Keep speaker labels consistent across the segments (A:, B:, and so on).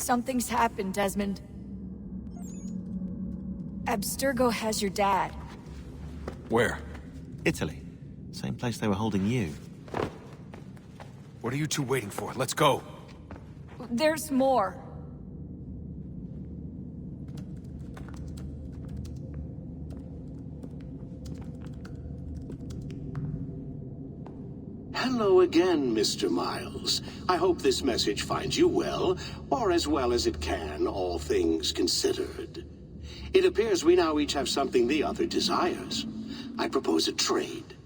A: Something's happened, Desmond. Abstergo has your dad.
B: Where?
C: Italy. Same place they were holding you.
B: What are you two waiting for? Let's go!
A: There's more.
D: Hello again, Mr. Miles. I hope this message finds you well, or as well as it can, all things considered. It appears we now each have something the other desires. I propose a trade.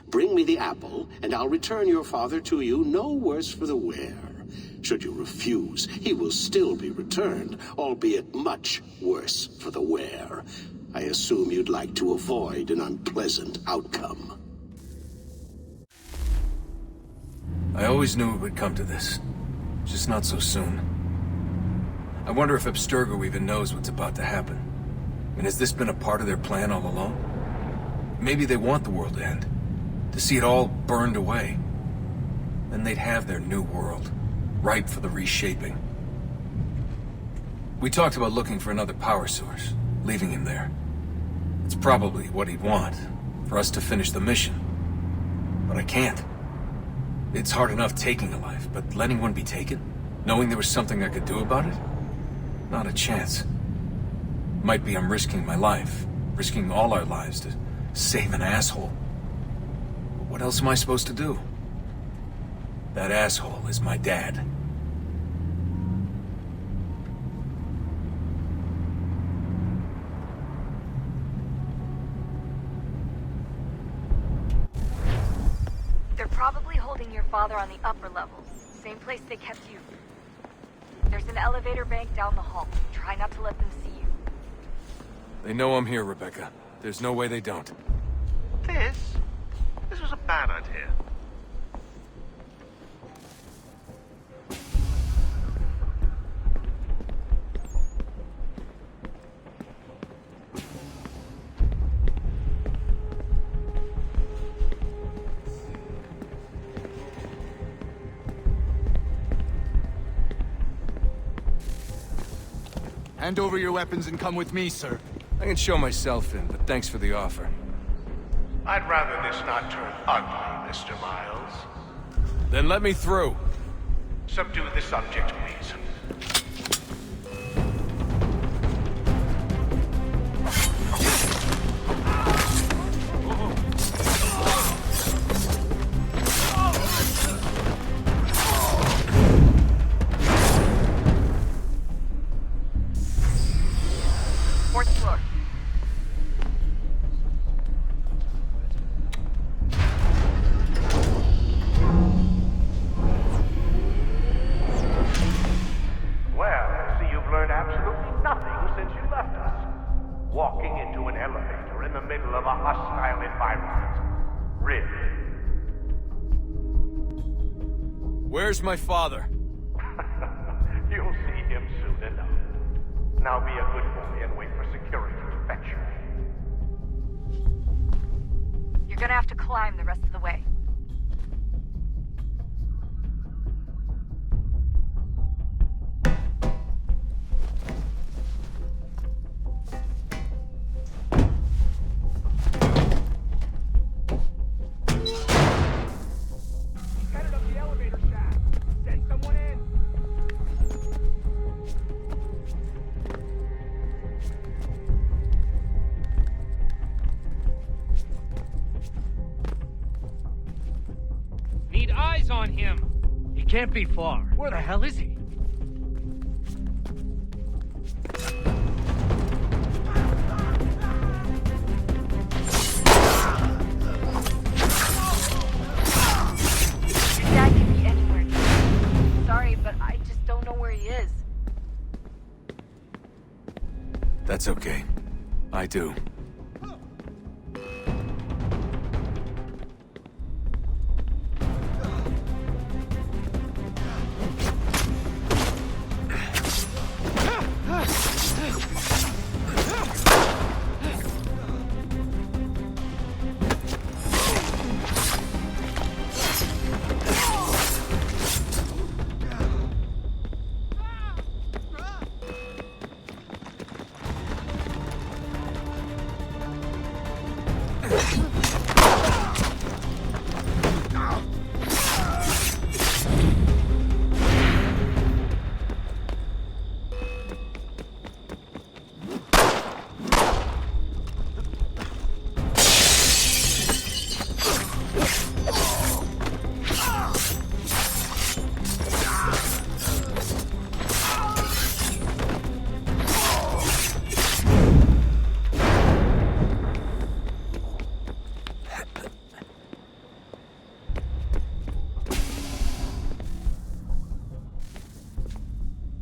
D: Bring me the apple, and I'll return your father to you no worse for the wear. Should you refuse, he will still be returned, albeit much worse for the wear. I assume you'd like to avoid an unpleasant outcome.
B: I always knew it would come to this. Just not so soon. I wonder if Abstergo even knows what's about to happen. And has this been a part of their plan all along? Maybe they want the world to end. To see it all burned away. Then they'd have their new world, ripe for the reshaping. We talked about looking for another power source, leaving him there. It's probably what he'd want, for us to finish the mission. But I can't. It's hard enough taking a life, but letting one be taken? Knowing there was something I could do about it? Not a chance. Might be I'm risking my life, risking all our lives to save an asshole. But what else am I supposed to do? That asshole is my dad.
E: They're probably holding your father on the upper levels. Same place they kept you. There's an elevator bank down the hall. Try not to let them see you.
B: They know I'm here, Rebecca. There's no way they don't.
F: This was a bad idea.
G: Hand over your weapons and come with me, sir.
B: I can show myself in, but thanks for the offer.
F: I'd rather this not turn ugly, Mr. Miles.
B: Then let me through.
F: Subdue the subject, please.
E: Fourth floor.
F: Well, I see you've learned absolutely nothing since you left us. Walking into an elevator in the middle of a hostile environment. Really?
B: Where's my father?
F: You'll see him soon enough. Now be a good boy and wait for security to fetch you.
E: You're gonna have to climb the rest of the way.
G: Headed up the elevator shaft. Send someone in.
H: Need eyes on him. He can't be far. Where the hell is he?
E: Your dad could be anywhere near. Sorry, but I just don't know where he is.
B: That's okay. I do.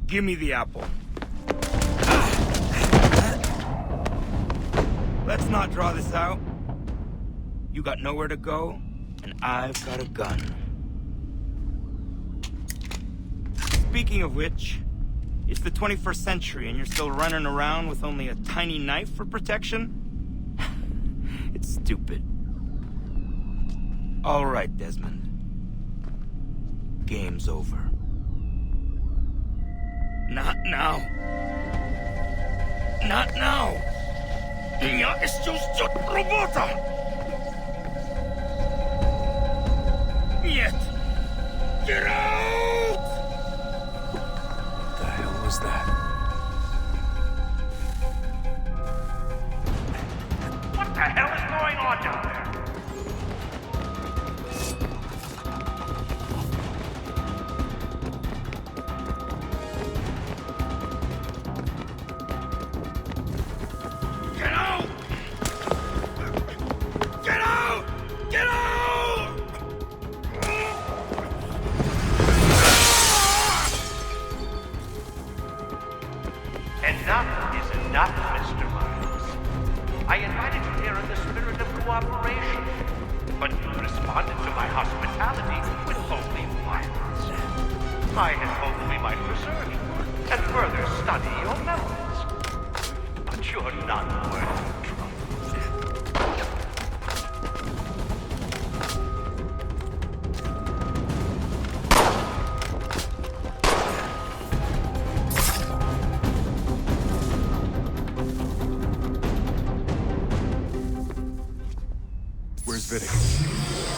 I: Give me the apple. Let's not draw this out. You got nowhere to go, and I've got a gun. Speaking of which, it's the 21st century and you're still running around with only a tiny knife for protection? It's stupid. All right, Desmond. Game's over. Not now. Not now. Я еще ждет работа. Нет. Get out!
B: What the hell was that?
F: What the hell is going on down there?
I: Get out! Get out! Get out!
F: Enough is enough, Mr. Miles. I invited you here in the spirit of cooperation, but you responded to my hospitality with only violence. I had hoped we might preserve you and further study your memories. But you're not worth the trouble.
B: Where's Vidic?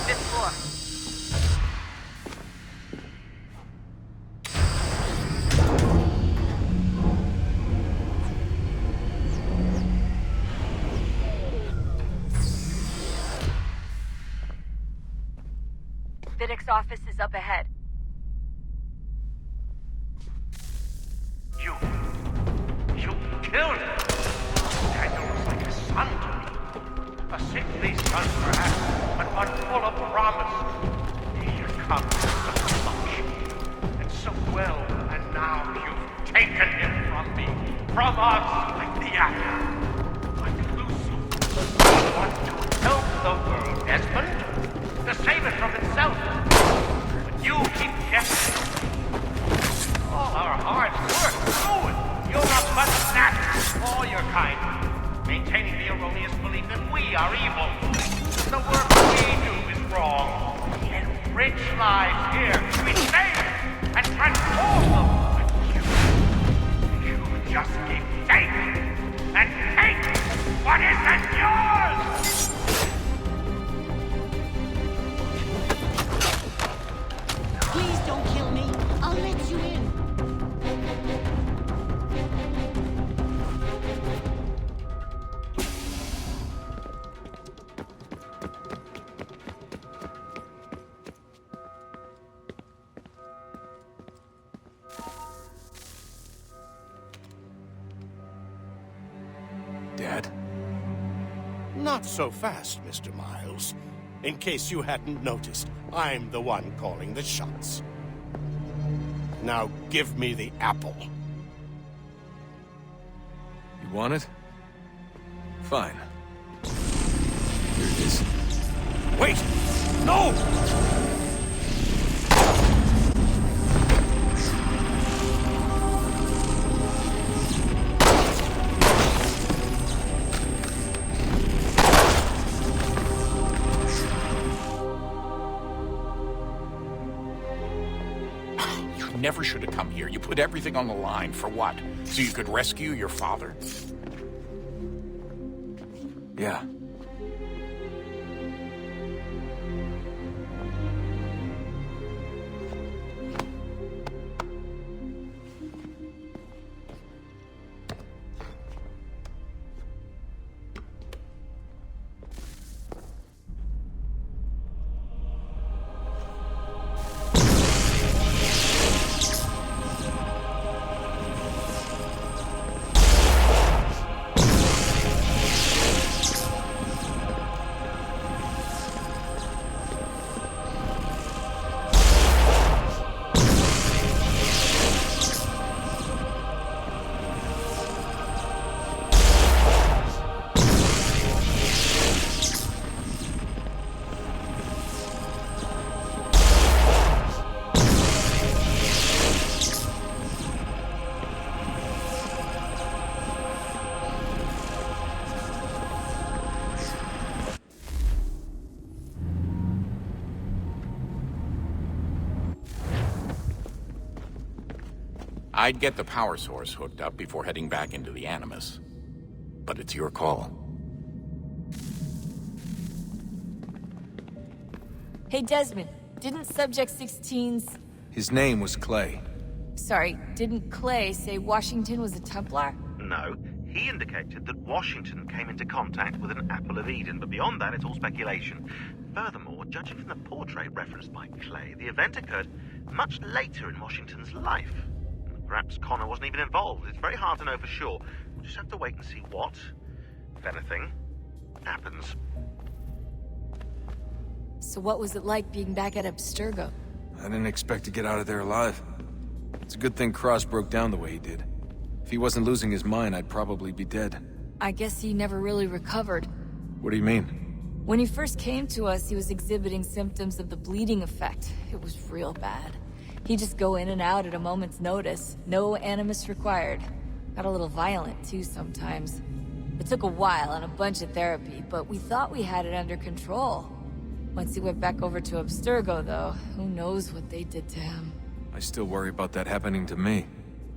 E: Fifth floor. Vidic's office is up ahead.
F: You killed him. Daniel was like a son to me. A sickly son, perhaps, but one full of promise. He accomplished so much, and so well, and now you've taken him from me, from us, like the apple, like Lucy. You want to help the world, Desmond, to save it from itself. But you keep guessing. All our hard work ruined. You're a bust all your kind, maintaining the erroneous belief that we are evil. The work we do is wrong. Enrich lives here. We save and transform them. But you just keep taking and take what isn't yours.
J: Please don't kill me. I'll let you in.
B: Dad?
D: Not so fast, Mr. Miles. In case you hadn't noticed, I'm the one calling the shots. Now give me the apple.
B: You want it? Fine. Here it is.
D: Wait! No!
K: Never should have come here. You put everything on the line. For what? So you could rescue your father?
B: Yeah.
K: I'd get the power source hooked up before heading back into the Animus. But it's your call.
A: Hey, Desmond, didn't Subject 16's...
B: His name was Clay.
A: Sorry, didn't Clay say Washington was a Templar?
L: No. He indicated that Washington came into contact with an Apple of Eden, but beyond that, it's all speculation. Furthermore, judging from the portrait referenced by Clay, the event occurred much later in Washington's life. Perhaps Connor wasn't even involved. It's very hard to know for sure. We'll just have to wait and see what, if anything, happens.
A: So what was it like being back at Abstergo?
B: I didn't expect to get out of there alive. It's a good thing Cross broke down the way he did. If he wasn't losing his mind, I'd probably be dead.
A: I guess he never really recovered.
B: What do you mean?
A: When he first came to us, he was exhibiting symptoms of the bleeding effect. It was real bad. He'd just go in and out at a moment's notice. No Animus required. Got a little violent, too, sometimes. It took a while and a bunch of therapy, but we thought we had it under control. Once he went back over to Abstergo, though, who knows what they did to him.
B: I still worry about that happening to me.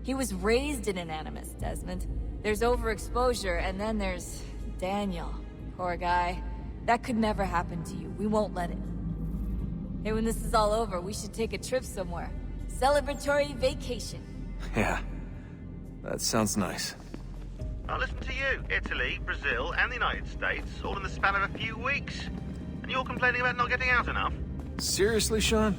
A: He was raised in an Animus, Desmond. There's overexposure, and then there's Daniel. Poor guy. That could never happen to you. We won't let it. Hey, when this is all over, we should take a trip somewhere. Celebratory vacation.
B: Yeah, that sounds nice.
L: Now listen to you. Italy, Brazil, and the United States, all in the span of a few weeks. And you're complaining about not getting out enough?
B: Seriously, Shaun?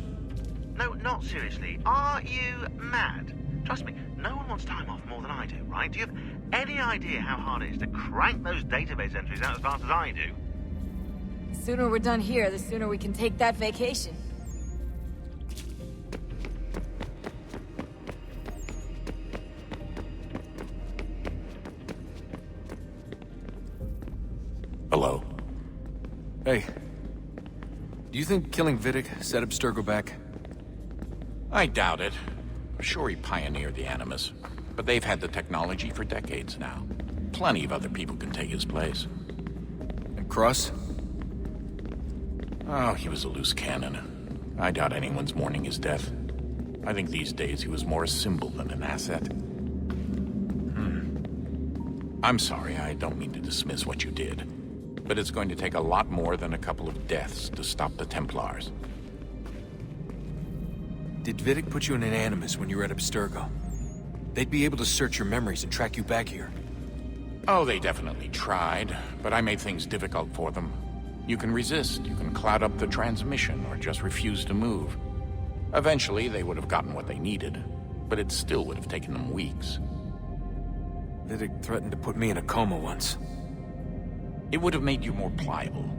L: No, not seriously. Are you mad? Trust me, no one wants time off more than I do, right? Do you have any idea how hard it is to crank those database entries out as fast as I do?
A: The sooner we're done here, the sooner we can take that vacation.
K: Hello?
B: Hey. Do you think killing Vidic set Abstergo back?
K: I doubt it. Sure, he pioneered the Animus, but they've had the technology for decades now. Plenty of other people can take his place.
B: And Cross?
K: Oh, he was a loose cannon. I doubt anyone's mourning his death. I think these days he was more a symbol than an asset. I'm sorry, I don't mean to dismiss what you did. But it's going to take a lot more than a couple of deaths to stop the Templars.
B: Did Vidic put you in an Animus when you were at Abstergo? They'd be able to search your memories and track you back here.
K: Oh, they definitely tried, but I made things difficult for them. You can resist, you can cloud up the transmission, or just refuse to move. Eventually, they would have gotten what they needed, but it still would have taken them weeks.
B: Vidic threatened to put me in a coma once.
K: It would have made you more pliable.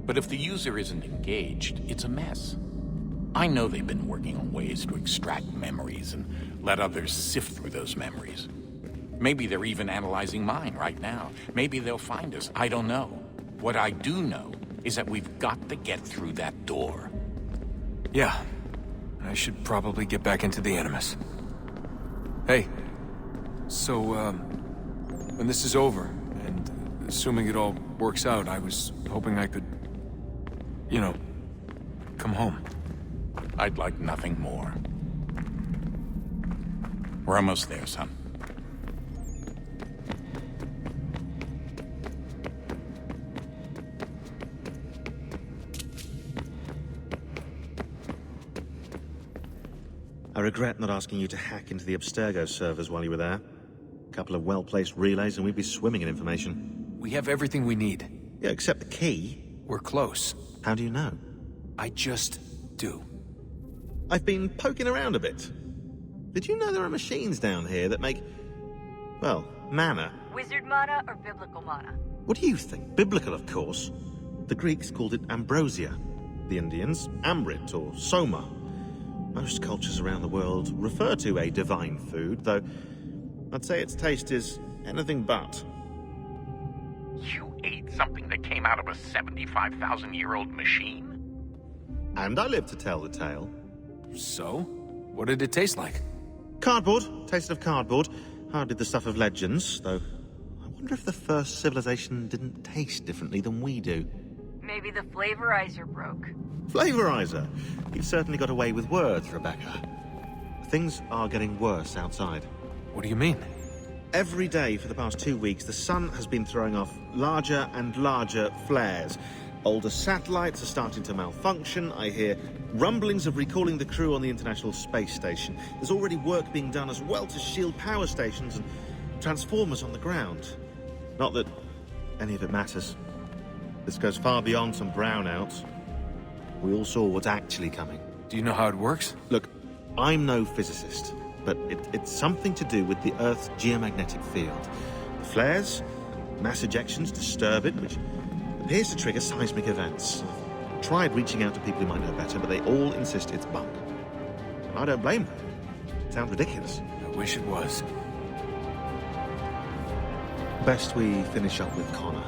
K: But if the user isn't engaged, it's a mess. I know they've been working on ways to extract memories and let others sift through those memories. Maybe they're even analyzing mine right now. Maybe they'll find us. I don't know. What I do know is that we've got to get through that door.
B: Yeah. I should probably get back into the Animus. Hey. So, when this is over, and assuming it all works out, I was hoping I could, you know, come home.
K: I'd like nothing more. We're almost there, son.
C: I regret not asking you to hack into the Abstergo servers while you were there. A couple of well-placed relays and we'd be swimming in information.
B: We have everything we need.
C: Yeah, except the key.
B: We're close.
C: How do you know?
B: I just do.
C: I've been poking around a bit. Did you know there are machines down here that make, well, mana?
E: Wizard mana or biblical mana?
C: What do you think? Biblical, of course. The Greeks called it ambrosia. The Indians, amrit or soma. Most cultures around the world refer to a divine food, though I'd say its taste is anything but.
K: You ate something that came out of a 75,000-year-old machine?
C: And I live to tell the tale.
B: So? What did it taste like?
C: Cardboard. Tasted of cardboard. Hardly the stuff of legends, though I wonder if the first civilization didn't taste differently than we do.
E: Maybe the flavorizer broke.
C: Flavorizer? You've certainly got away with words, Rebecca. Things are getting worse outside.
B: What do you mean?
C: Every day for the past 2 weeks, the sun has been throwing off larger and larger flares. Older satellites are starting to malfunction. I hear rumblings of recalling the crew on the International Space Station. There's already work being done as well to shield power stations and transformers on the ground. Not that any of it matters. This goes far beyond some brownouts. We all saw what's actually coming.
B: Do you know how it works?
C: Look, I'm no physicist, but it's something to do with the Earth's geomagnetic field. The flares and mass ejections disturb it, which appears to trigger seismic events. I've tried reaching out to people who might know better, but they all insist it's bunk. And I don't blame them. It sounds ridiculous.
B: I wish it was.
C: Best we finish up with Connor.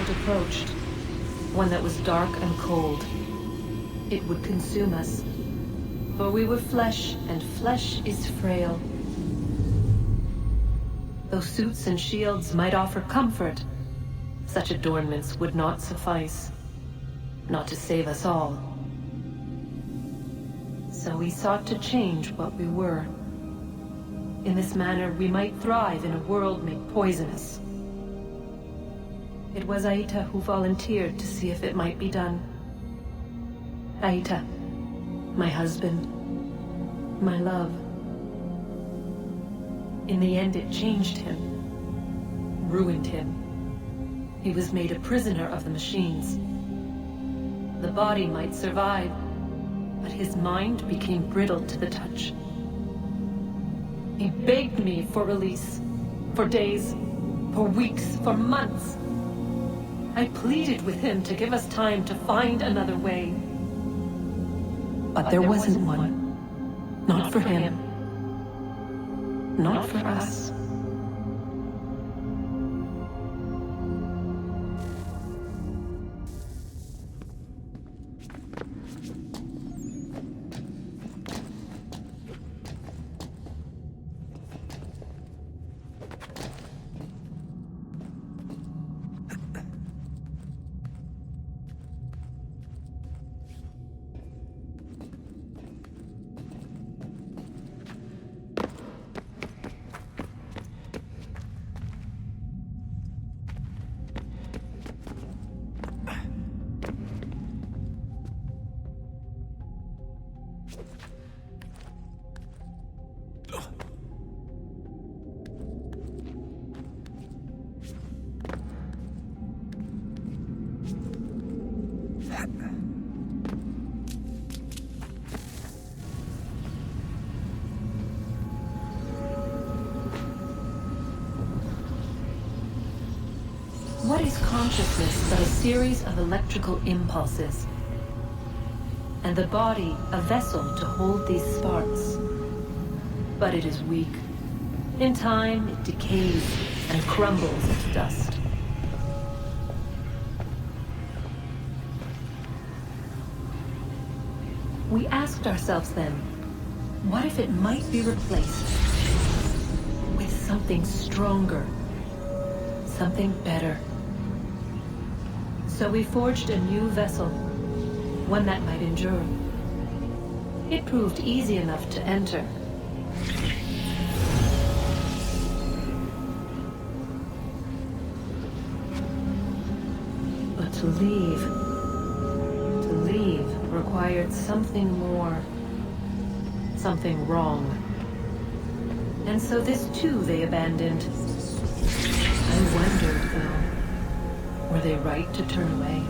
M: Approached, one that was dark and cold. It would consume us, for we were flesh, and flesh is frail. Though suits and shields might offer comfort, such adornments would not suffice, not to save us all. So we sought to change what we were. In this manner, we might thrive in a world made poisonous. It was Haytham who volunteered to see if it might be done. Haytham, my husband, my love. In the end, it changed him, ruined him. He was made a prisoner of the machines. The body might survive, but his mind became brittle to the touch. He begged me for release, for days, for weeks, for months. I pleaded with him to give us time to find another way. But there wasn't one. Not for him. Not for us. What is consciousness but a series of electrical impulses? And the body a vessel to hold these sparks. But it is weak. In time, it decays and crumbles into dust. We asked ourselves then, what if it might be replaced with something stronger, something better? So we forged a new vessel, one that might endure. It proved easy enough to enter. But to leave required something more, something wrong. And so this too they abandoned. I wondered, though, were they right to turn away?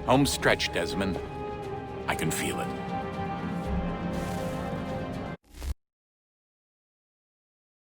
K: Home stretch, Desmond. I can feel it.